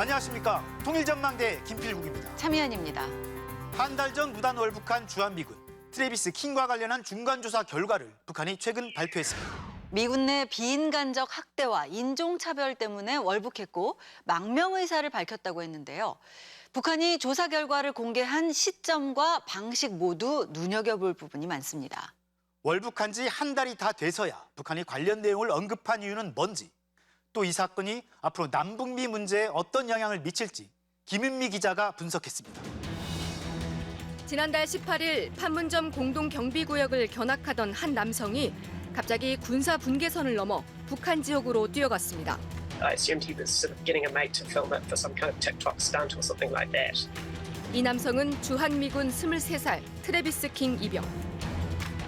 안녕하십니까. 통일전망대 김필국입니다. 차미연입니다. 한 달 전 무단 월북한 주한미군 트래비스 킹과 관련한 중간조사 결과를 북한이 최근 발표했습니다. 미군 내 비인간적 학대와 인종차별 때문에 월북했고 망명 의사를 밝혔다고 했는데요. 북한이 조사 결과를 공개한 시점과 방식 모두 눈여겨볼 부분이 많습니다. 월북한 지 한 달이 다 돼서야 북한이 관련 내용을 언급한 이유는 뭔지, 또 이 사건이 앞으로 남북미 문제에 어떤 영향을 미칠지 김은미 기자가 분석했습니다. 지난달 18일 판문점 공동경비구역을 견학하던 한 남성이 갑자기 군사 분계선을 넘어 북한 지역으로 뛰어갔습니다. I assumed he was sort of getting a mate to film it for some kind of TikTok stunt or something like that. 이 남성은 주한미군 23살 트래비스 킹 이병.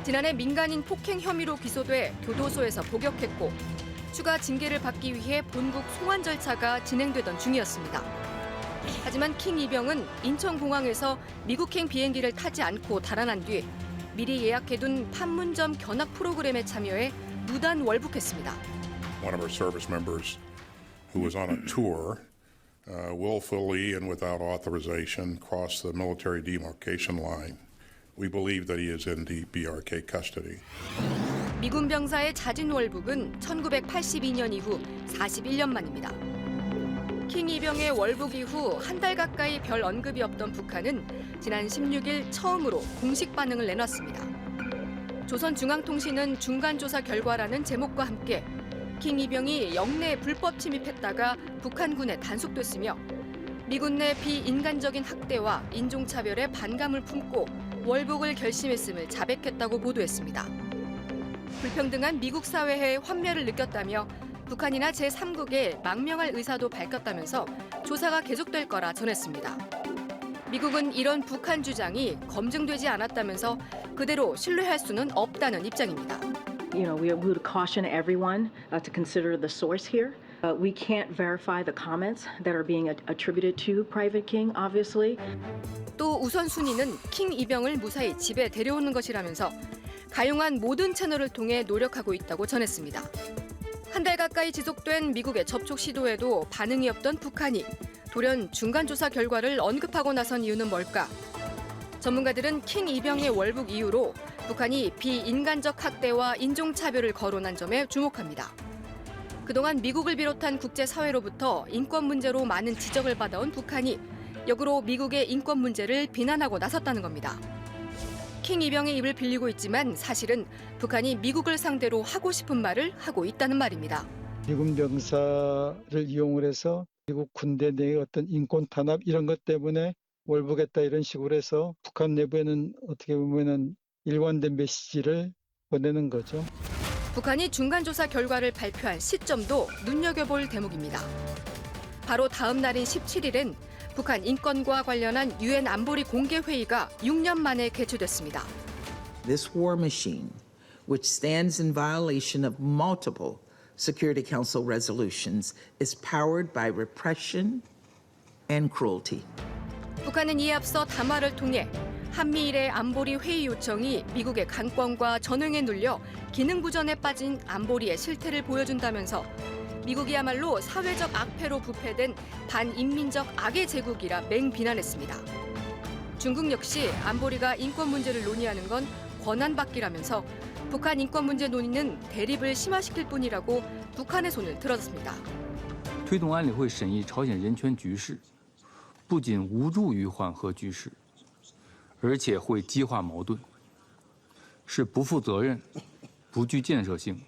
지난해 민간인 폭행 혐의로 기소돼 교도소에서 복역했고 추가 징계를 받기 위해 본국 송환 절차가 진행되던 중이었습니다. 하지만 킹 이병은 인천공항에서 미국행 비행기를 타지 않고 달아난 뒤 미리 예약해둔 판문점 견학 프로그램에 참여해 무단 월북했습니다. One of our service members who was on a tour willfully and without authorization crossed the military demarcation line. We believe that he is in DBRK custody. 미군 병사의 자진 월북은 1982년 이후 41년 만입니다. 킹 이병의 월북 이후 한 달 가까이 별 언급이 없던 북한은 지난 16일 처음으로 공식 반응을 내놨습니다. 조선중앙통신은 중간조사 결과라는 제목과 함께 킹 이병이 영내에 불법 침입했다가 북한군에 단속됐으며 미군 내 비인간적인 학대와 인종차별에 반감을 품고 월북을 결심했음을 자백했다고 보도했습니다. 불평등한 미국 사회에 환멸을 느꼈다며 북한이나 제3국에 망명할 의사도 밝혔다면서 조사가 계속될 거라 전했습니다. 미국은 이런 북한 주장이 검증되지 않았다면서 그대로 신뢰할 수는 없다는 입장입니다. We would caution everyone to consider the source here. We can't verify the comments that are being attributed to Private King, obviously. 또 우선순위는 킹 이병을 무사히 집에 데려오는 것이라면서 가용한 모든 채널을 통해 노력하고 있다고 전했습니다. 한 달 가까이 지속된 미국의 접촉 시도에도 반응이 없던 북한이 돌연 중간조사 결과를 언급하고 나선 이유는 뭘까? 전문가들은 킹 이병의 월북 이후로 북한이 비인간적 학대와 인종차별을 거론한 점에 주목합니다. 그동안 미국을 비롯한 국제사회로부터 인권 문제로 많은 지적을 받아온 북한이 역으로 미국의 인권 문제를 비난하고 나섰다는 겁니다. 킹 이병의 입을 빌리고 있지만 사실은 북한이 미국을 상대로 하고 싶은 말을 하고 있다는 말입니다. 미군 병사를 이용을 해서 미국 군대 내의 어떤 인권 탄압 이런 것 때문에 월북했다 이런 식으로 해서 북한 내부에는 어떻게 보면은 일관된 메시지를 보내는 거죠. 북한이 중간조사 결과를 발표한 시점도 눈여겨볼 대목입니다. 바로 다음 날인 17일엔 북한 인권과 관련한 유엔 안보리 공개 회의가 6년 만에 개최됐습니다. This war machine, which stands in violation of multiple Security Council resolutions, is powered by repression and cruelty. 북한은 이에 앞서 담화를 통해 한미일의 안보리 회의 요청이 미국의 강권과 전횡에 눌려 기능 부전에 빠진 안보리의 실태를 보여준다면서 미국이야말로 사회적 악패로 부패된 반인민적 악의 제국이라 맹비난했습니다. 중국 역시 안보리가 인권 문제를 논의하는 건 권한받기라면서 북한 인권 문제 논의는 대립을 심화시킬 뿐이라고 북한의 손을 들었습니다. 推动安理会审议朝鲜人权局势，不仅无助于缓和局势，而且会激化矛盾，是不负责任、不具建设性。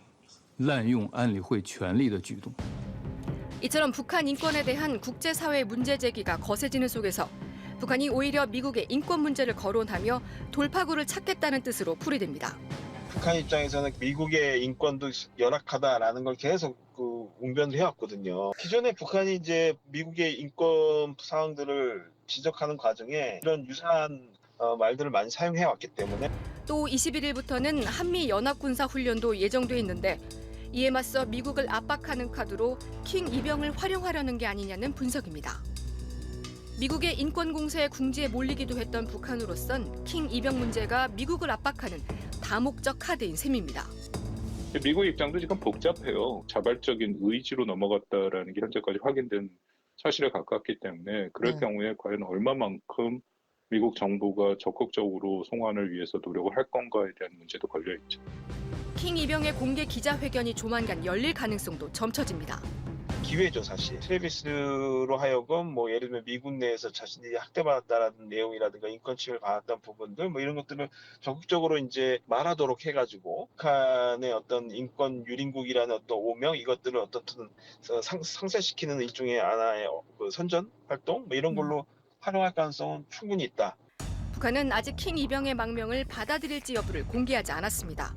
滥用安理会权力的举动。 이처럼 북한 인권에 대한 국제사회 문제 제기가 거세지는 속에서 북한이 오히려 미국의 인권 문제를 거론하며 돌파구를 찾겠다는 뜻으로 풀이됩니다. 북한 입장에서는 미국의 인권도 열악하다라는 걸 계속 웅변을 해왔거든요. 기존에 북한이 이제 미국의 인권 사항들을 지적하는 과정에 이런 유사한 말들을 많이 사용해왔기 때문에 또 21일부터는 한미 연합군사 훈련도 예정돼 있는데 이에 맞서 미국을 압박하는 카드로 킹 이병을 활용하려는 게 아니냐는 분석입니다. 미국의 인권 공세에 궁지에 몰리기도 했던 북한으로선 킹 이병 문제가 미국을 압박하는 다목적 카드인 셈입니다. 미국 입장도 지금 복잡해요. 자발적인 의지로 넘어갔다라는 게 현재까지 확인된 사실에 가깝기 때문에 그럴 경우에 과연 얼마만큼 미국 정부가 적극적으로 송환을 위해서 노력을 할 건가에 대한 문제도 걸려 있죠. 킹 이병의 공개 기자회견이 조만간 열릴 가능성도 점쳐집니다. 기회죠, 사실. 트래비스로 하여금 뭐 예를 들면 미국 내에서 자신이 학대받았다라는 내용이라든가 인권 침해를 받았던 부분들 뭐 이런 것들을 적극적으로 이제 말하도록 해가지고 북한의 어떤 인권 유린국이라는 어떤 오명 이것들을 어떻든 상쇄시키는 일종의 하나의 그 선전 활동 뭐 이런 걸로 활용할 가능성은 충분히 있다. 북한은 아직 킹 이병의 망명을 받아들일지 여부를 공개하지 않았습니다.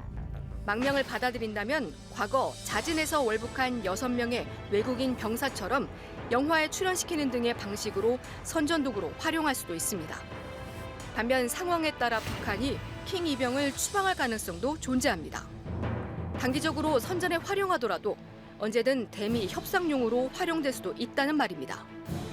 망명을 받아들인다면 과거 자진해서 월북한 6명의 외국인 병사처럼 영화에 출연시키는 등의 방식으로 선전도구로 활용할 수도 있습니다. 반면 상황에 따라 북한이 킹 이병을 추방할 가능성도 존재합니다. 단기적으로 선전에 활용하더라도 언제든 대미 협상용으로 활용될 수도 있다는 말입니다.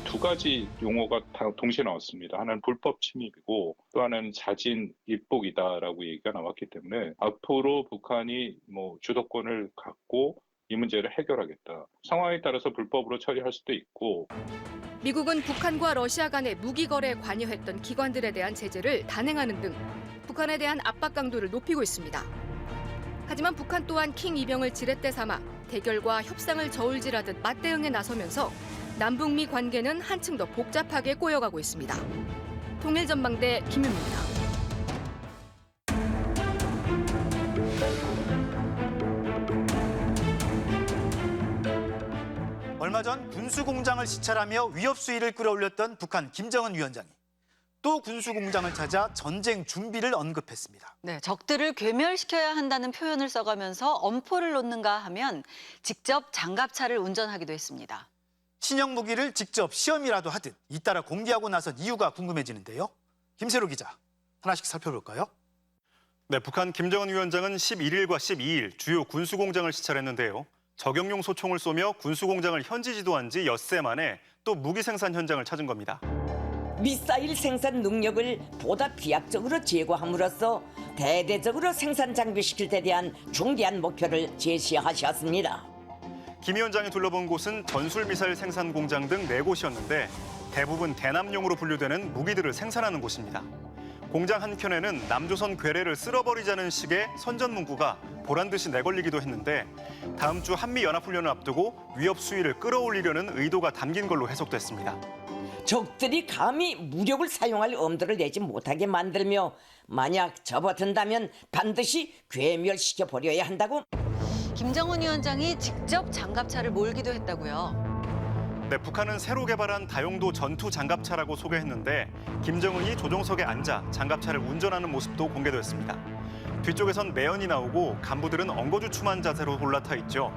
두 가지 용어가 다 동시에 나왔습니다. 하나는 불법 침입이고 또 하나는 자진 입국이다라고 얘기가 나왔기 때문에 앞으로 북한이 뭐 주도권을 갖고 이 문제를 해결하겠다. 상황에 따라서 불법으로 처리할 수도 있고. 미국은 북한과 러시아 간의 무기 거래에 관여했던 기관들에 대한 제재를 단행하는 등 북한에 대한 압박 강도를 높이고 있습니다. 하지만 북한 또한 킹 이병을 지렛대 삼아 대결과 협상을 저울질하듯 맞대응에 나서면서 남북미 관계는 한층 더 복잡하게 꼬여가고 있습니다. 통일전망대 김윤입니다. 얼마 전 군수공장을 시찰하며 위협 수위를 끌어올렸던 북한 김정은 위원장이 또 군수공장을 찾아 전쟁 준비를 언급했습니다. 네, 적들을 괴멸시켜야 한다는 표현을 써가면서 엄포를 놓는가 하면 직접 장갑차를 운전하기도 했습니다. 신형 무기를 직접 시험이라도 하듯 잇따라 공개하고 나선 이유가 궁금해지는데요. 김세로 기자, 하나씩 살펴볼까요? 네, 북한 김정은 위원장은 11일과 12일 주요 군수공장을 시찰했는데요. 적용용 소총을 쏘며 군수공장을 현지 지도한 지 엿새 만에 또 무기 생산 현장을 찾은 겁니다. 미사일 생산 능력을 보다 비약적으로 제고함으로써 대대적으로 생산 장비시킬 데 대한 중대한 목표를 제시하셨습니다. 김 위원장이 둘러본 곳은 전술 미사일 생산 공장 등 4곳이었는데 대부분 대남용으로 분류되는 무기들을 생산하는 곳입니다. 공장 한켠에는 남조선 괴뢰를 쓸어버리자는 식의 선전 문구가 보란듯이 내걸리기도 했는데 다음 주 한미연합훈련을 앞두고 위협 수위를 끌어올리려는 의도가 담긴 걸로 해석됐습니다. 적들이 감히 무력을 사용할 엄두를 내지 못하게 만들며 만약 접어든다면 반드시 괴멸시켜버려야 한다고. 김정은 위원장이 직접 장갑차를 몰기도 했다고요. 네, 북한은 새로 개발한 다용도 전투 장갑차라고 소개했는데 김정은이 조종석에 앉아 장갑차를 운전하는 모습도 공개됐습니다. 뒤쪽에선 매연이 나오고 간부들은 엉거주춤한 자세로 올라타 있죠.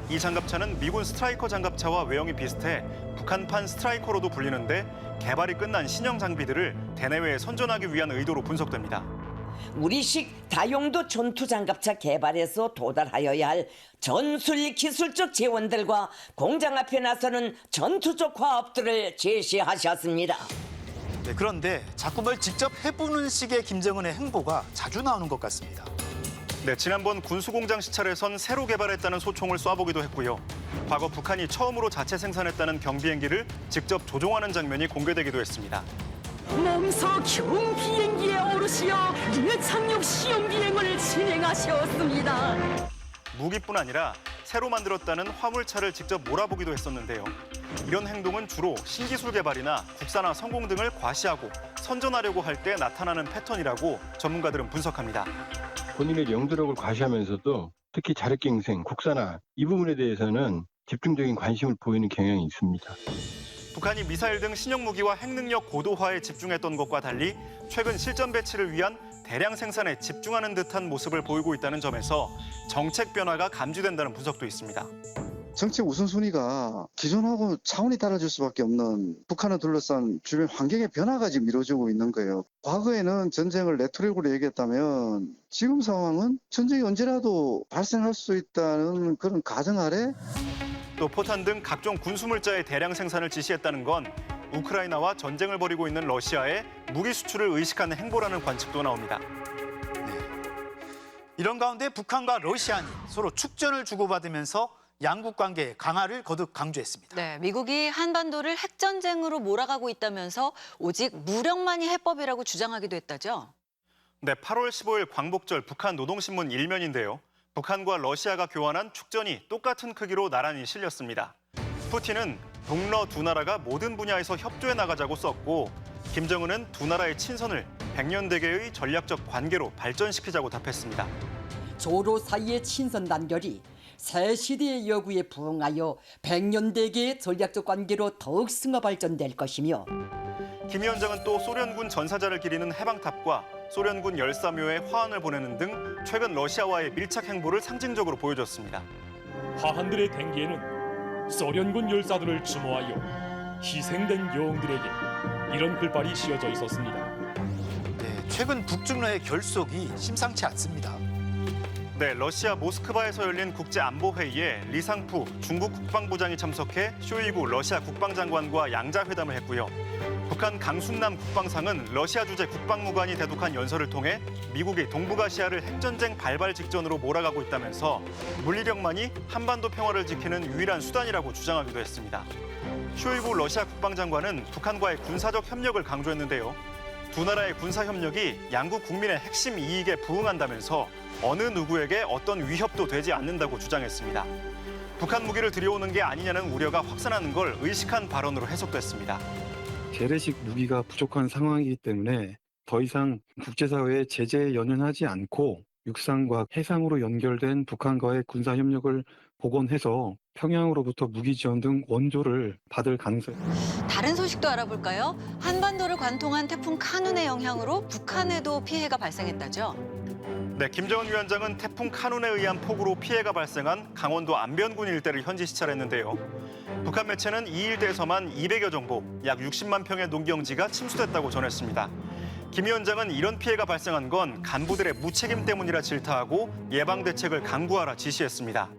이 장갑차는 미군 스트라이커 장갑차와 외형이 비슷해 북한판 스트라이커로도 불리는데 개발이 끝난 신형 장비들을 대내외에 선전하기 위한 의도로 분석됩니다. 우리식 다용도 전투장갑차 개발에서 도달하여야 할 전술 기술적 재원들과 공장 앞에 나서는 전투적 과업들을 제시하셨습니다. 네, 그런데 자꾸 뭘 직접 해보는 식의 김정은의 행보가 자주 나오는 것 같습니다. 네, 지난번 군수공장 시찰에선 새로 개발했다는 소총을 쏴보기도 했고요. 과거 북한이 처음으로 자체 생산했다는 경비행기를 직접 조종하는 장면이 공개되기도 했습니다. 몸소 경비행기에 오르시어 유착륙 시험 비행을 진행하셨습니다. 무기뿐 아니라 새로 만들었다는 화물차를 직접 몰아보기도 했었는데요. 이런 행동은 주로 신기술 개발이나 국산화 성공 등을 과시하고 선전하려고 할 때 나타나는 패턴이라고 전문가들은 분석합니다. 본인의 영도력을 과시하면서도 특히 자력갱생, 국산화 이 부분에 대해서는 집중적인 관심을 보이는 경향이 있습니다. 북한이 미사일 등 신형 무기와 핵능력 고도화에 집중했던 것과 달리 최근 실전 배치를 위한 대량 생산에 집중하는 듯한 모습을 보이고 있다는 점에서 정책 변화가 감지된다는 분석도 있습니다. 정책 우선순위가 기존하고 차원이 달라질 수밖에 없는 북한을 둘러싼 주변 환경의 변화가 지금 이루어지고 있는 거예요. 과거에는 전쟁을 레토릭으로 얘기했다면 지금 상황은 전쟁이 언제라도 발생할 수 있다는 그런 가정 아래 또 포탄 등 각종 군수물자의 대량 생산을 지시했다는 건 우크라이나와 전쟁을 벌이고 있는 러시아의 무기 수출을 의식하는 행보라는 관측도 나옵니다. 네. 이런 가운데 북한과 러시아는 서로 축전을 주고받으면서 양국 관계 강화를 거듭 강조했습니다. 네, 미국이 한반도를 핵전쟁으로 몰아가고 있다면서 오직 무력만이 해법이라고 주장하기도 했다죠. 네, 8월 15일 광복절 북한 노동신문 1면인데요. 북한과 러시아가 교환한 축전이 똑같은 크기로 나란히 실렸습니다. 푸틴은 동러 두 나라가 모든 분야에서 협조해 나가자고 썼고, 김정은은 두 나라의 친선을 100년 대계의 전략적 관계로 발전시키자고 답했습니다. 조로 사이의 친선 단결이 새 시대의 요구에 부응하여 100년 대계의 전략적 관계로 더욱 승화 발전될 것이며 김 위원장은 또 소련군 전사자를 기리는 해방탑과 소련군 열사묘에 화환을 보내는 등 최근 러시아와의 밀착 행보를 상징적으로 보여줬습니다. 화환들의 댕기에는 소련군 열사들을 추모하여 희생된 영웅들에게 이런 글발이 씌워져 있었습니다. 네, 최근 북중러의 결속이 심상치 않습니다. 네, 러시아 모스크바에서 열린 국제안보회의에 리상푸 중국 국방부장이 참석해 쇼이구 러시아 국방장관과 양자회담을 했고요. 북한 강순남 국방상은 러시아 주재 국방무관이 대독한 연설을 통해 미국이 동북아시아를 핵전쟁 발발 직전으로 몰아가고 있다면서 물리력만이 한반도 평화를 지키는 유일한 수단이라고 주장하기도 했습니다. 쇼이구 러시아 국방장관은 북한과의 군사적 협력을 강조했는데요. 두 나라의 군사 협력이 양국 국민의 핵심 이익에 부응한다면서 어느 누구에게 어떤 위협도 되지 않는다고 주장했습니다. 북한 무기를 들여오는 게 아니냐는 우려가 확산하는 걸 의식한 발언으로 해석됐습니다. 재래식 무기가 부족한 상황이기 때문에 더 이상 국제사회의 제재에 연연하지 않고 육상과 해상으로 연결된 북한과의 군사협력을 복원해서 평양으로부터 무기 지원 등 원조를 받을 가능성이 다른 소식도 알아볼까요? 한반도를 관통한 태풍 카눈의 영향으로 북한에도 피해가 발생했다죠. 네, 김정은 위원장은 태풍 카눈에 의한 폭우로 피해가 발생한 강원도 안변군 일대를 현지 시찰했는데요. 북한 매체는 이 일대에서만 200여 정보, 약 60만 평의 농경지가 침수됐다고 전했습니다. 김 위원장은 이런 피해가 발생한 건 간부들의 무책임 때문이라 질타하고 예방 대책을 강구하라 지시했습니다.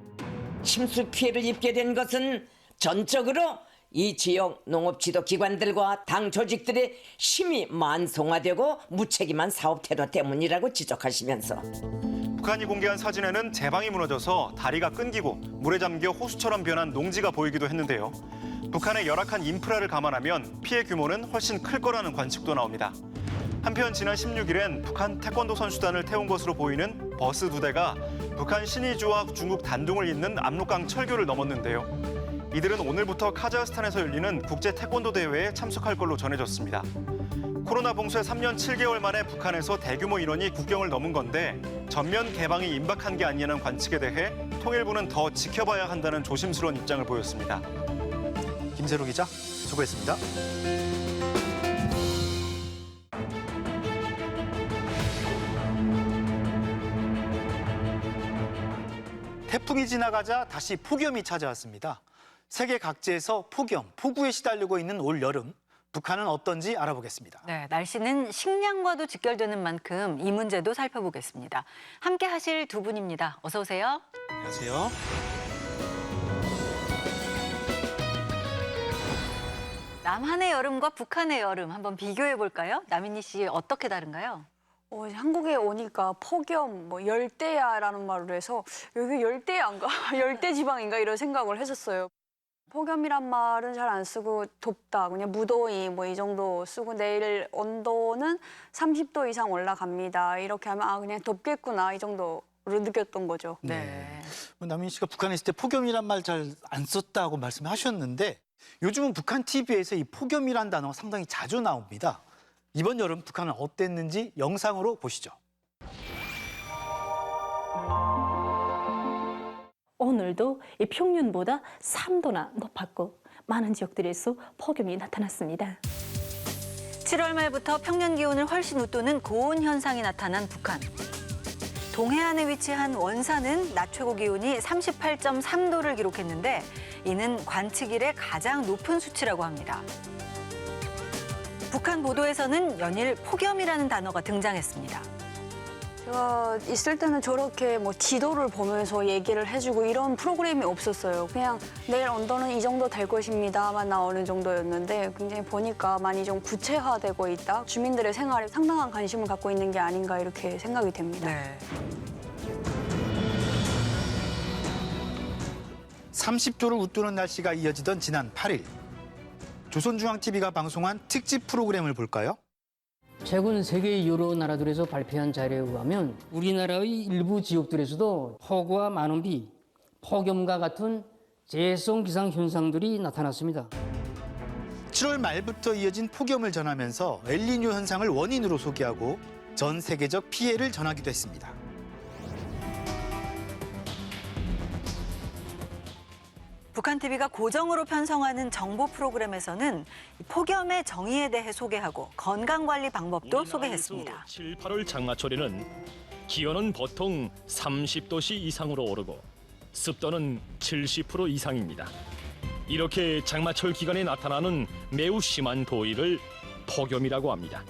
침수 피해를 입게 된 것은 전적으로 이 지역 농업 지도 기관들과 당 조직들의 힘이 만성화되고 무책임한 사업 태도 때문이라고 지적하시면서 북한이 공개한 사진에는 제방이 무너져서 다리가 끊기고 물에 잠겨 호수처럼 변한 농지가 보이기도 했는데요. 북한의 열악한 인프라를 감안하면 피해 규모는 훨씬 클 거라는 관측도 나옵니다. 한편 지난 16일엔 북한 태권도 선수단을 태운 것으로 보이는 버스 2대가 북한 신의주와 중국 단둥을 잇는 압록강 철교를 넘었는데요. 이들은 오늘부터 카자흐스탄에서 열리는 국제 태권도 대회에 참석할 걸로 전해졌습니다. 코로나 봉쇄 3년 7개월 만에 북한에서 대규모 인원이 국경을 넘은 건데 전면 개방이 임박한 게 아니냐는 관측에 대해 통일부는 더 지켜봐야 한다는 조심스러운 입장을 보였습니다. 김세로 기자, 수고했습니다. 태풍이 지나가자 다시 폭염이 찾아왔습니다. 세계 각지에서 폭염, 폭우에 시달리고 있는 올 여름, 북한은 어떤지 알아보겠습니다. 네, 날씨는 식량과도 직결되는 만큼 이 문제도 살펴보겠습니다. 함께 하실 두 분입니다. 어서 오세요. 안녕하세요. 남한의 여름과 북한의 여름 한번 비교해 볼까요? 남인희 씨 어떻게 다른가요? 한국에 오니까 폭염, 열대야라는 말을 해서 여기 열대야인가? 열대지방인가? 이런 생각을 했었어요. 폭염이란 말은 잘 안 쓰고 덥다, 그냥 무더위 이 정도 쓰고 내일 온도는 30도 이상 올라갑니다. 이렇게 하면 그냥 덥겠구나 이 정도로 느꼈던 거죠. 네. 남인 씨가 북한에 있을 때 폭염이란 말 잘 안 썼다고 말씀하셨는데 요즘은 북한 TV에서 이 폭염이란 단어가 상당히 자주 나옵니다. 이번 여름 북한은 어땠는지 영상으로 보시죠. 오늘도 이 평년보다 3도나 높았고 많은 지역들에서 폭염이 나타났습니다. 7월 말부터 평년 기온을 훨씬 웃도는 고온 현상이 나타난 북한. 동해안에 위치한 원산은 낮 최고 기온이 38.3도를 기록했는데 이는 관측 이래 가장 높은 수치라고 합니다. 북한 보도에서는 연일 폭염이라는 단어가 등장했습니다. 제가 있을 때는 저렇게 지도를 보면서 얘기를 해주고 이런 프로그램이 없었어요. 그냥 내일 온도는 이 정도 될 것입니다만 나오는 정도였는데 굉장히 보니까 많이 좀 구체화되고 있다. 주민들의 생활에 상당한 관심을 갖고 있는 게 아닌가 이렇게 생각이 됩니다. 네. 30도를 웃도는 날씨가 이어지던 지난 8일. 조선중앙TV가 방송한 특집 프로그램을 볼까요? 최근 세계 여러 나라들에서 발표한 자료에 의하면 우리나라의 일부 지역들에서도 폭우와 많은 비, 폭염과 같은 재해성 기상 현상들이 나타났습니다. 7월 말부터 이어진 폭염을 전하면서 엘니뇨 현상을 원인으로 소개하고 전 세계적 피해를 전하기도 했습니다. 북한 TV가 고정으로 편성하는 정보 프로그램에서는 폭염의 정의에 대해 소개하고 건강관리 방법도 소개했습니다. 7, 8월 장마철에는 기온은 보통 30도씨 이상으로 오르고 습도는 70% 이상입니다. 이렇게 장마철 기간에 나타나는 매우 심한 더위를 폭염이라고 합니다.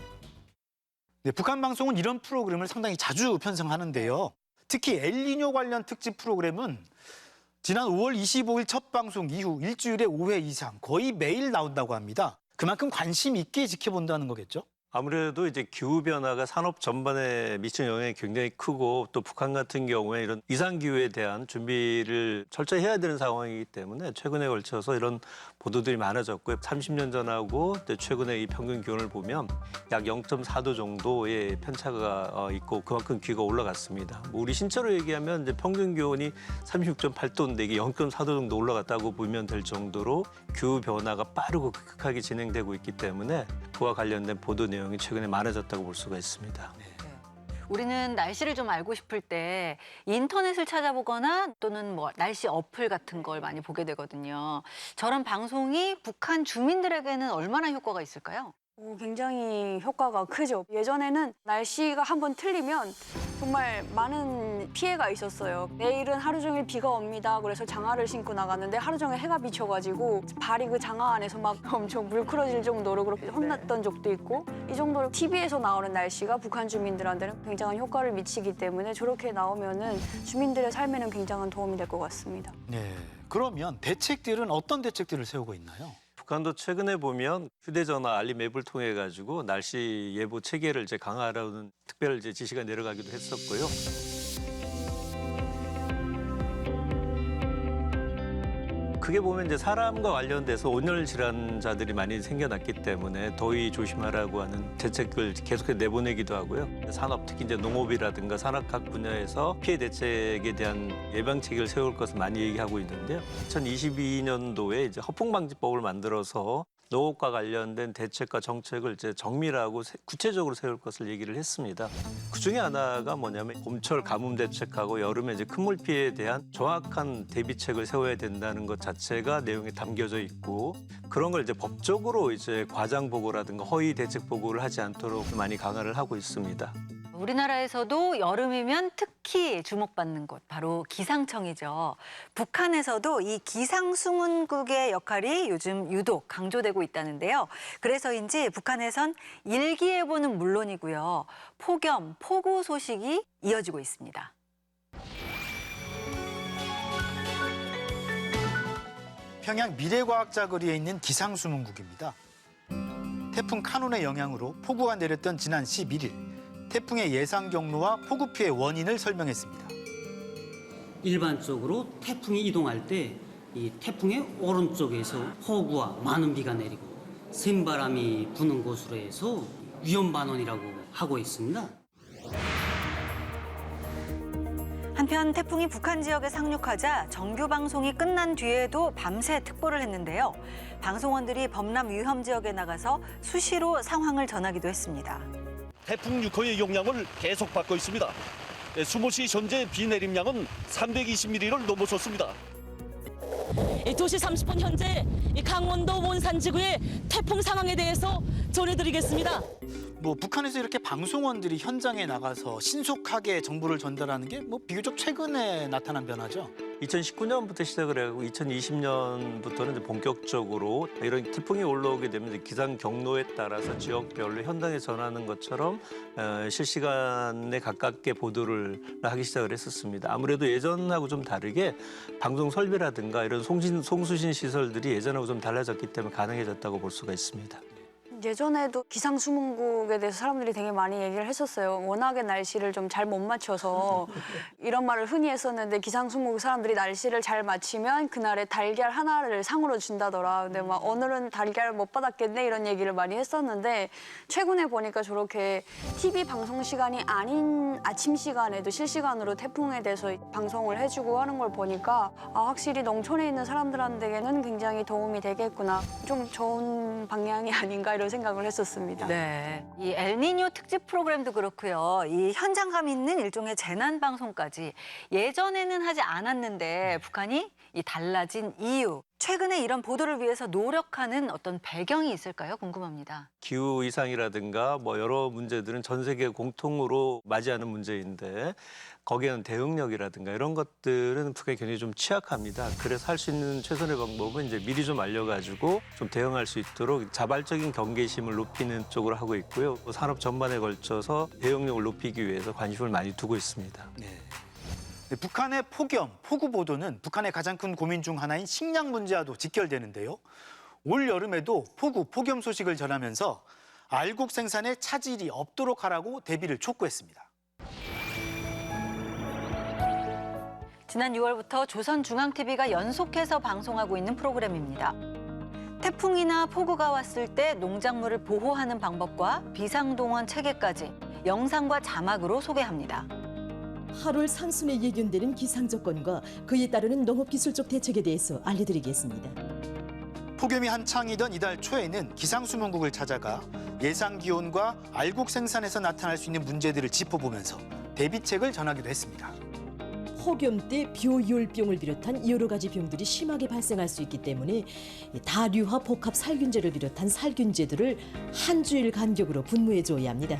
네, 북한 방송은 이런 프로그램을 상당히 자주 편성하는데요. 특히 엘니뇨 관련 특집 프로그램은 지난 5월 25일 첫 방송 이후 일주일에 5회 이상 거의 매일 나온다고 합니다. 그만큼 관심 있게 지켜본다는 거겠죠? 아무래도 이제 기후 변화가 산업 전반에 미치는 영향이 굉장히 크고 또 북한 같은 경우에 이런 이상 기후에 대한 준비를 철저히 해야 되는 상황이기 때문에 최근에 걸쳐서 이런 보도들이 많아졌고요. 30년 전하고 최근에 이 평균 기온을 보면 약 0.4도 정도의 편차가 있고 그만큼 기후가 올라갔습니다. 우리 신체로 얘기하면 이제 평균 기온이 36.8도인데 이게 0.4도 정도 올라갔다고 보면 될 정도로 기후 변화가 빠르고 급격하게 진행되고 있기 때문에 그와 관련된 보도 내용이 최근에 많아졌다고 볼 수가 있습니다. 우리는 날씨를 좀 알고 싶을 때 인터넷을 찾아보거나 또는 뭐 날씨 어플 같은 걸 많이 보게 되거든요. 저런 방송이 북한 주민들에게는 얼마나 효과가 있을까요? 굉장히 효과가 크죠. 예전에는 날씨가 한번 틀리면 정말 많은 피해가 있었어요. 내일은 하루 종일 비가 옵니다. 그래서 장화를 신고 나갔는데 하루 종일 해가 비쳐가지고 발이 그 장화 안에서 막 엄청 물크러질 정도로 그렇게 혼났던 적도 있고 이 정도로 TV에서 나오는 날씨가 북한 주민들한테는 굉장한 효과를 미치기 때문에 저렇게 나오면은 주민들의 삶에는 굉장한 도움이 될 것 같습니다. 네. 그러면 대책들은 어떤 대책들을 세우고 있나요? 북한도 최근에 보면 휴대전화 알림 앱을 통해 가지고 날씨 예보 체계를 이제 강화하라는 특별 이제 지시가 내려가기도 했었고요. 크게 보면 이제 사람과 관련돼서 온열 질환자들이 많이 생겨났기 때문에 더위 조심하라고 하는 대책을 계속해서 내보내기도 하고요. 산업, 특히 이제 농업이라든가 산업학 분야에서 피해 대책에 대한 예방 체계를 세울 것을 많이 얘기하고 있는데요. 2022년도에 이제 허풍 방지법을 만들어서 농업과 관련된 대책과 정책을 이제 정밀하고 구체적으로 세울 것을 얘기를 했습니다. 그 중에 하나가 뭐냐면 봄철 가뭄 대책하고 여름에 이제 큰 물 피해에 대한 정확한 대비책을 세워야 된다는 것 자체가 내용에 담겨져 있고 그런 걸 이제 법적으로 이제 과장 보고라든가 허위 대책 보고를 하지 않도록 많이 강화를 하고 있습니다. 우리나라에서도 여름이면 특히 주목받는 곳 바로 기상청이죠. 북한에서도 이 기상수문국의 역할이 요즘 유독 강조되고 있다는데요. 그래서인지 북한에선 일기예보는 물론이고요. 폭염, 폭우 소식이 이어지고 있습니다. 평양 미래과학자 거리에 있는 기상수문국입니다. 태풍 카눈의 영향으로 폭우가 내렸던 지난 11일. 태풍의 예상 경로와 폭우 피해 원인을 설명했습니다. 일반적으로 태풍이 이동할 때 이 태풍의 오른쪽에서 폭우와 많은 비가 내리고 센바람이 부는 곳으로 해서 위험반원이라고 하고 있습니다. 한편 태풍이 북한 지역에 상륙하자 정규 방송이 끝난 뒤에도 밤새 특보를 했는데요. 방송원들이 범람 위험 지역에 나가서 수시로 상황을 전하기도 했습니다. 태풍 6호의 영향을 계속 받고 있습니다. 수모시 현재 비 내림량은 320mm를 넘어섰습니다. 2시 30분 현재 강원도 원산지구의 태풍 상황에 대해서 전해드리겠습니다. 북한에서 이렇게 방송원들이 현장에 나가서 신속하게 정보를 전달하는 게 비교적 최근에 나타난 변화죠. 2019년부터 시작을 해가고 2020년부터는 이제 본격적으로 이런 태풍이 올라오게 되면 이제 기상 경로에 따라서 지역별로 현장에 전하는 것처럼 실시간에 가깝게 보도를 하기 시작을 했었습니다. 아무래도 예전하고 좀 다르게 방송 설비라든가 이런 송수신 시설들이 예전하고 좀 달라졌기 때문에 가능해졌다고 볼 수가 있습니다. 예전에도 기상수문국에 대해서 사람들이 되게 많이 얘기를 했었어요. 워낙에 날씨를 좀 잘 못 맞춰서 이런 말을 흔히 했었는데 기상수문국 사람들이 날씨를 잘 맞추면 그날에 달걀 하나를 상으로 준다더라. 근데 막 오늘은 달걀 못 받았겠네 이런 얘기를 많이 했었는데 최근에 보니까 저렇게 TV 방송 시간이 아닌 아침 시간에도 실시간으로 태풍에 대해서 방송을 해주고 하는 걸 보니까 확실히 농촌에 있는 사람들한테는 굉장히 도움이 되겠구나. 좀 좋은 방향이 아닌가 이런 생각을 했었습니다. 네, 이 엘니뇨 특집 프로그램도 그렇고요. 이 현장감 있는 일종의 재난 방송까지 예전에는 하지 않았는데 북한이 이 달라진 이유, 최근에 이런 보도를 위해서 노력하는 어떤 배경이 있을까요? 궁금합니다. 기후 이상이라든가 뭐 여러 문제들은 전 세계 공통으로 맞이하는 문제인데 거기에는 대응력이라든가 이런 것들은 북한이 굉장히 좀 취약합니다. 그래서 할 수 있는 최선의 방법은 이제 미리 좀 알려가지고 좀 대응할 수 있도록 자발적인 경계심을 높이는 쪽으로 하고 있고요. 산업 전반에 걸쳐서 대응력을 높이기 위해서 관심을 많이 두고 있습니다. 네, 북한의 폭염, 폭우 보도는 북한의 가장 큰 고민 중 하나인 식량 문제와도 직결되는데요. 올 여름에도 폭우, 폭염 소식을 전하면서 알곡 생산에 차질이 없도록 하라고 대비를 촉구했습니다. 지난 6월부터 조선중앙TV가 연속해서 방송하고 있는 프로그램입니다. 태풍이나 폭우가 왔을 때 농작물을 보호하는 방법과 비상동원 체계까지 영상과 자막으로 소개합니다. 8월 상순에 예견되는 기상 조건과 그에 따르는 농업기술적 대책에 대해서 알려드리겠습니다. 폭염이 한창이던 이달 초에는 기상수문국을 찾아가 예상 기온과 알곡 생산에서 나타날 수 있는 문제들을 짚어보면서 대비책을 전하기도 했습니다. 폭염 때 비오율병을 비롯한 여러 가지 병들이 심하게 발생할 수 있기 때문에 다류와 복합 살균제를 비롯한 살균제들을 한 주일 간격으로 분무해줘야 합니다.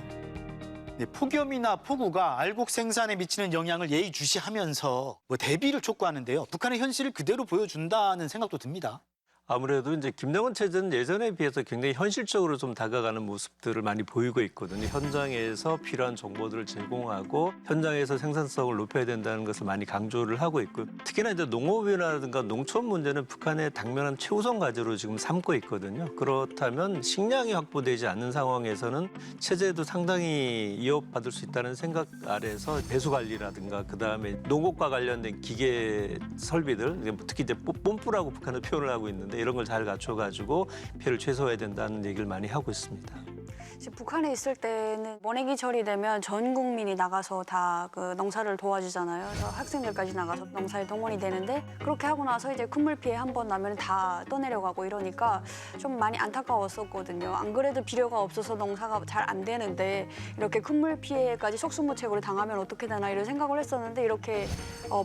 네, 폭염이나 폭우가 알곡 생산에 미치는 영향을 예의주시하면서 대비를 촉구하는데요. 북한의 현실을 그대로 보여준다는 생각도 듭니다. 아무래도 이제 김정은 체제는 예전에 비해서 굉장히 현실적으로 좀 다가가는 모습들을 많이 보이고 있거든요. 현장에서 필요한 정보들을 제공하고 현장에서 생산성을 높여야 된다는 것을 많이 강조를 하고 있고 특히나 이제 농업이라든가 농촌 문제는 북한의 당면한 최우선 과제로 지금 삼고 있거든요. 그렇다면 식량이 확보되지 않는 상황에서는 체제도 상당히 위협받을 수 있다는 생각 아래서 배수 관리라든가 그다음에 농업과 관련된 기계 설비들 특히 이제 뽐뿌라고 북한은 표현을 하고 있는데 이런 걸 잘 갖춰가지고 피해를 최소화해야 된다는 얘기를 많이 하고 있습니다. 북한에 있을 때는 모내기철이 되면 전 국민이 나가서 다 그 농사를 도와주잖아요. 그래서 학생들까지 나가서 농사에 동원이 되는데 그렇게 하고 나서 이제 큰물 피해 한 번 나면 다 떠내려가고 이러니까 좀 많이 안타까웠었거든요. 안 그래도 비료가 없어서 농사가 잘 안 되는데 이렇게 큰물 피해까지 속수무책으로 당하면 어떻게 되나 이런 생각을 했었는데 이렇게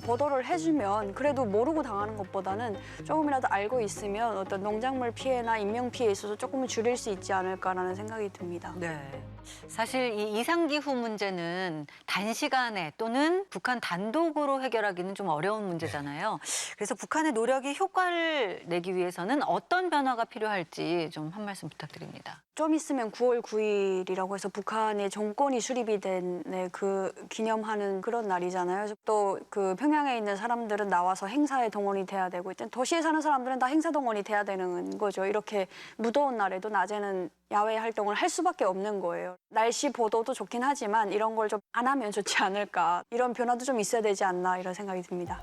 보도를 해주면 그래도 모르고 당하는 것보다는 조금이라도 알고 있으면 어떤 농작물 피해나 인명 피해에 있어서 조금은 줄일 수 있지 않을까라는 생각이 듭니다. 네. 사실 이 이상기후 문제는 단시간에 또는 북한 단독으로 해결하기는 좀 어려운 문제잖아요. 그래서 북한의 노력이 효과를 내기 위해서는 어떤 변화가 필요할지 좀 한 말씀 부탁드립니다. 좀 있으면 9월 9일이라고 해서 북한의 정권이 수립이 된 그 기념하는 그런 날이잖아요. 또 그 평양에 있는 사람들은 나와서 행사에 동원이 돼야 되고 일단 도시에 사는 사람들은 다 행사 동원이 돼야 되는 거죠. 이렇게 무더운 날에도 낮에는 야외 활동을 할 수밖에 없는 거예요. 날씨 보도도 좋긴 하지만 이런 걸 좀 안 하면 좋지 않을까. 이런 변화도 좀 있어야 되지 않나 이런 생각이 듭니다.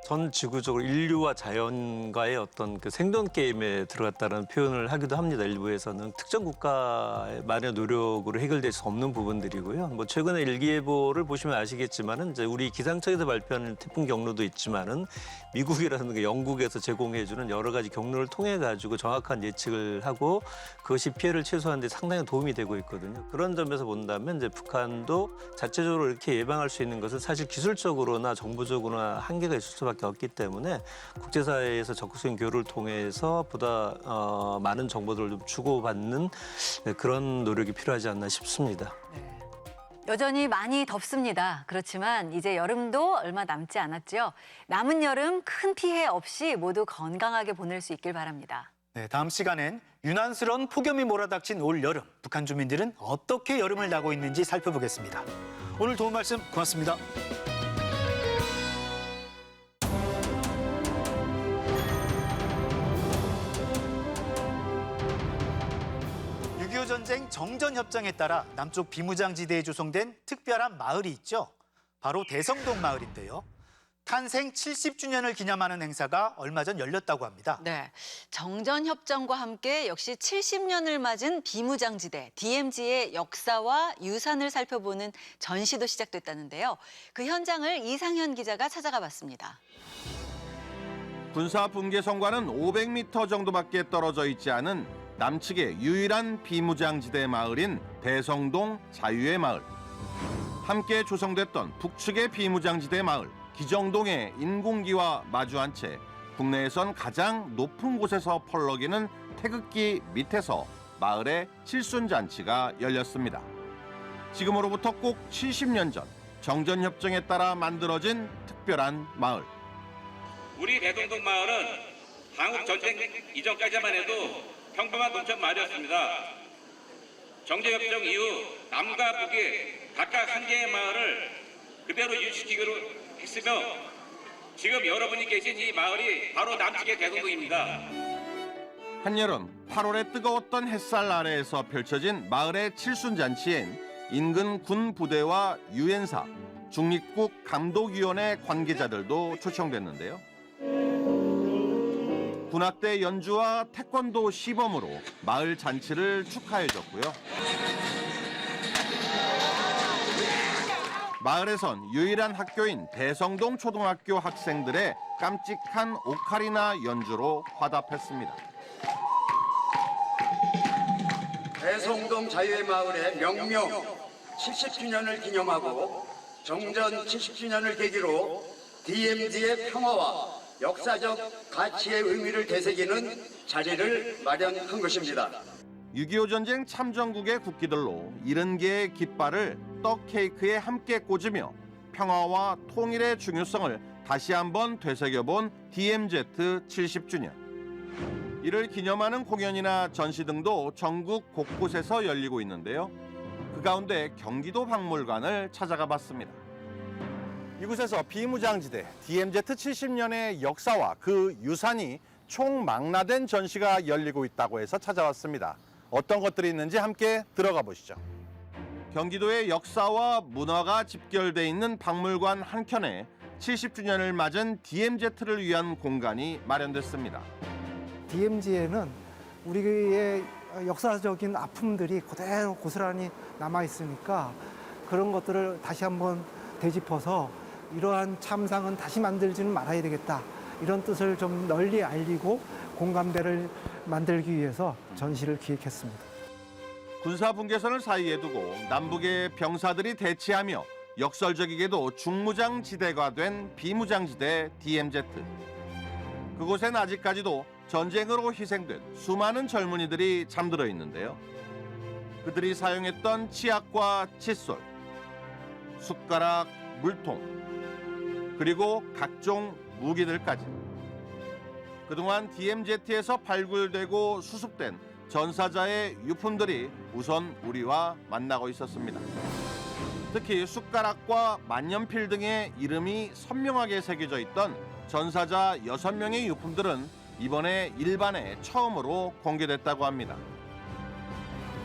전 지구적으로 인류와 자연과의 어떤 그 생존 게임에 들어갔다는 표현을 하기도 합니다. 일부에서는 특정 국가만의 노력으로 해결될 수 없는 부분들이고요. 뭐 최근에 일기예보를 보시면 아시겠지만은 이제 우리 기상청에서 발표하는 태풍 경로도 있지만은 미국이라든가 영국에서 제공해주는 여러 가지 경로를 통해 가지고 정확한 예측을 하고 그것이 피해를 최소화하는 데 상당히 도움이 되고 있거든요. 그런 점에서 본다면 이제 북한도 자체적으로 이렇게 예방할 수 있는 것은 사실 기술적으로나 정부적으로나 한계가 있을 수밖에 없기 때문에 국제사회에서 적극적인 교류를 통해서 보다 많은 정보들을 좀 주고받는 그런 노력이 필요하지 않나 싶습니다. 여전히 많이 덥습니다. 그렇지만 이제 여름도 얼마 남지 않았죠. 남은 여름 큰 피해 없이 모두 건강하게 보낼 수 있길 바랍니다. 네, 다음 시간엔 유난스러운 폭염이 몰아닥친 올 여름, 북한 주민들은 어떻게 여름을 나고 있는지 살펴보겠습니다. 오늘 도움 말씀 고맙습니다. 전쟁 정전협정에 따라 남쪽 비무장지대에 조성된 특별한 마을이 있죠. 바로 대성동 마을인데요. 탄생 70주년을 기념하는 행사가 얼마 전 열렸다고 합니다. 네, 정전협정과 함께 역시 70년을 맞은 비무장지대 DMZ의 역사와 유산을 살펴보는 전시도 시작됐다는데요. 그 현장을 이상현 기자가 찾아가 봤습니다. 군사 분계선과는 500m 정도밖에 떨어져 있지 않은 남측의 유일한 비무장지대 마을인 대성동 자유의 마을. 함께 조성됐던 북측의 비무장지대 마을 기정동의 인공기와 마주한 채 국내에선 가장 높은 곳에서 펄럭이는 태극기 밑에서 마을의 칠순잔치가 열렸습니다. 지금으로부터 꼭 70년 전 정전협정에 따라 만들어진 특별한 마을. 우리 대성동 마을은 한국 전쟁 이전까지만 해도 평범한 농촌 마을이었습니다. 정전협정 이후 남과 북이 각각 한 개의 마을을 그대로 유지시키기로 했으며 지금 여러분이 계신 이 마을이 바로 남측의 대성동입니다. 한여름 8월의 뜨거웠던 햇살 아래에서 펼쳐진 마을의 칠순잔치엔 인근 군 부대와 유엔사, 중립국 감독위원회 관계자들도 초청됐는데요. 군악대 연주와 태권도 시범으로 마을 잔치를 축하해줬고요. 마을에선 유일한 학교인 대성동 초등학교 학생들의 깜찍한 오카리나 연주로 화답했습니다. 대성동 자유의 마을의 명명 70주년을 기념하고 정전 70주년을 계기로 DMZ의 평화와 역사적 가치의 의미를 되새기는 자리를 마련한 것입니다. 6.25 전쟁 참전국의 국기들로 70개의 깃발을 떡 케이크에 함께 꽂으며 평화와 통일의 중요성을 다시 한번 되새겨본 DMZ 70주년. 이를 기념하는 공연이나 전시 등도 전국 곳곳에서 열리고 있는데요. 그 가운데 경기도 박물관을 찾아가 봤습니다. 이곳에서 비무장지대 DMZ 70년의 역사와 그 유산이 총망라된 전시가 열리고 있다고 해서 찾아왔습니다. 어떤 것들이 있는지 함께 들어가 보시죠. 경기도의 역사와 문화가 집결돼 있는 박물관 한켠에 70주년을 맞은 DMZ를 위한 공간이 마련됐습니다. DMZ에는 우리의 역사적인 아픔들이 그대로 고스란히 남아 있으니까 그런 것들을 다시 한번 되짚어서 이러한 참상은 다시 만들지는 말아야 되겠다. 이런 뜻을 좀 널리 알리고 공감대를 만들기 위해서 전시를 기획했습니다. 군사 분계선을 사이에 두고 남북의 병사들이 대치하며 역설적이게도 중무장지대가 된 비무장지대 DMZ. 그곳엔 아직까지도 전쟁으로 희생된 수많은 젊은이들이 잠들어 있는데요. 그들이 사용했던 치약과 칫솔, 숟가락, 물통, 그리고 각종 무기들까지. 그동안 DMZ에서 발굴되고 수습된 전사자의 유품들이 우선 우리와 만나고 있었습니다. 특히 숟가락과 만년필 등의 이름이 선명하게 새겨져 있던 전사자 6명의 유품들은 이번에 일반에 처음으로 공개됐다고 합니다.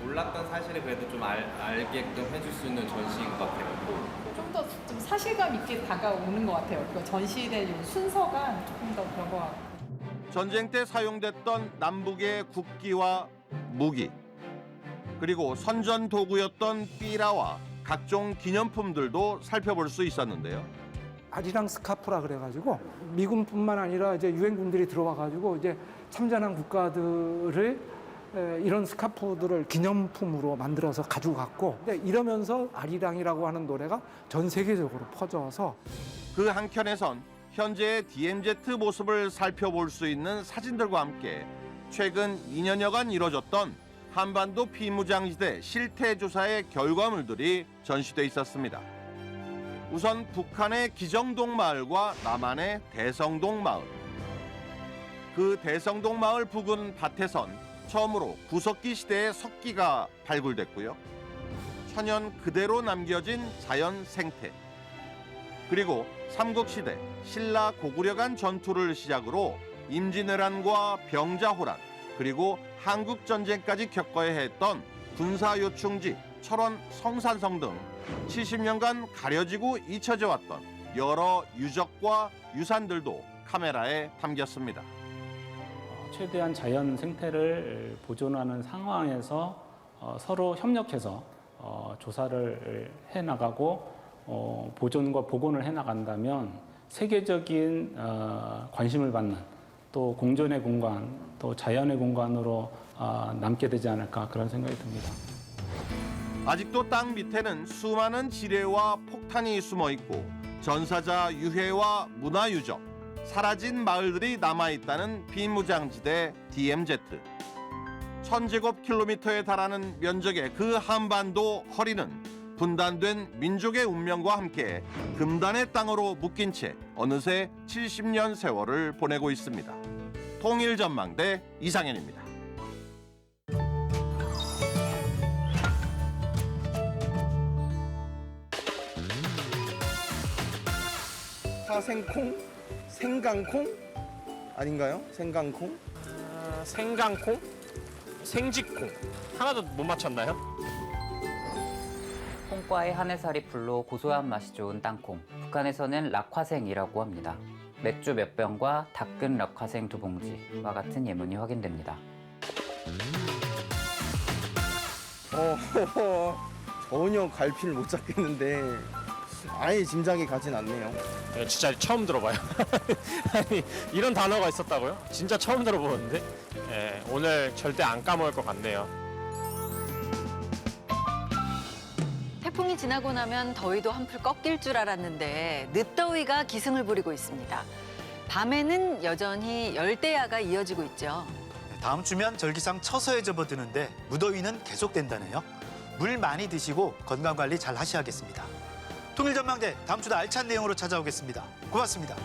몰랐던 사실을 그래도 좀 알게끔 해줄 수 있는 전시인 것 같아요. 좀 더 좀 사실감 있게 다가오는 것 같아요. 그 전시된 순서가 조금 더 그런 것 같고. 전쟁 때 사용됐던 남북의 국기와 무기, 그리고 선전 도구였던 삐라와 각종 기념품들도 살펴볼 수 있었는데요. 아리랑 스카프라 그래가지고 미군뿐만 아니라 이제 유엔군들이 들어와가지고 이제 참전한 국가들을 이런 스카프들을 기념품으로 만들어서 가지고 갔고, 이러면서 아리랑이라고 하는 노래가 전 세계적으로 퍼져서 그 한켠에선 현재의 DMZ 모습을 살펴볼 수 있는 사진들과 함께 최근 2년여간 이뤄졌던 한반도 비무장지대 실태조사의 결과물들이 전시돼 있었습니다. 우선 북한의 기정동 마을과 남한의 대성동 마을. 그 대성동 마을 부근 밭에선 처음으로 구석기 시대의 석기가 발굴됐고요. 천연 그대로 남겨진 자연 생태. 그리고 삼국시대 신라 고구려간 전투를 시작으로 임진왜란과 병자호란, 그리고 한국전쟁까지 겪어야 했던 군사요충지, 철원 성산성 등 70년간 가려지고 잊혀져 왔던 여러 유적과 유산들도 카메라에 담겼습니다. 최대한 자연 생태를 보존하는 상황에서 서로 협력해서 조사를 해나가고 보존과 복원을 해나간다면 세계적인 관심을 받는 또 공존의 공간, 또 자연의 공간으로 남게 되지 않을까 그런 생각이 듭니다. 아직도 땅 밑에는 수많은 지뢰와 폭탄이 숨어 있고 전사자 유해와 문화유적, 사라진 마을들이 남아있다는 비무장지대 DMZ. 1000제곱킬로미터에 달하는 면적의 그 한반도 허리는 분단된 민족의 운명과 함께 금단의 땅으로 묶인 채 어느새 70년 세월을 보내고 있습니다. 통일전망대 이상현입니다. 사생콩? 생강콩? 아닌가요? 생강콩? 생강콩? 생쥐콩. 하나도 못 맞췄나요? 콩과의 하늘살이 풀로 고소한 맛이 좋은 땅콩. 북한에서는 락화생이라고 합니다. 맥주 몇 병과 닦은 락화생 2봉지와 같은 예문이 확인됩니다. 전혀 갈피를 못 잡겠는데 아예 짐작이 가진 않네요. 진짜 처음 들어봐요. 아니, 이런 단어가 있었다고요? 진짜 처음 들어보는데 오늘 절대 안 까먹을 것 같네요. 태풍이 지나고 나면 더위도 한풀 꺾일 줄 알았는데 늦더위가 기승을 부리고 있습니다. 밤에는 여전히 열대야가 이어지고 있죠. 다음 주면 절기상 처서에 접어드는데 무더위는 계속된다네요. 물 많이 드시고 건강관리 잘 하셔야겠습니다. 통일전망대 다음 주도 알찬 내용으로 찾아오겠습니다. 고맙습니다.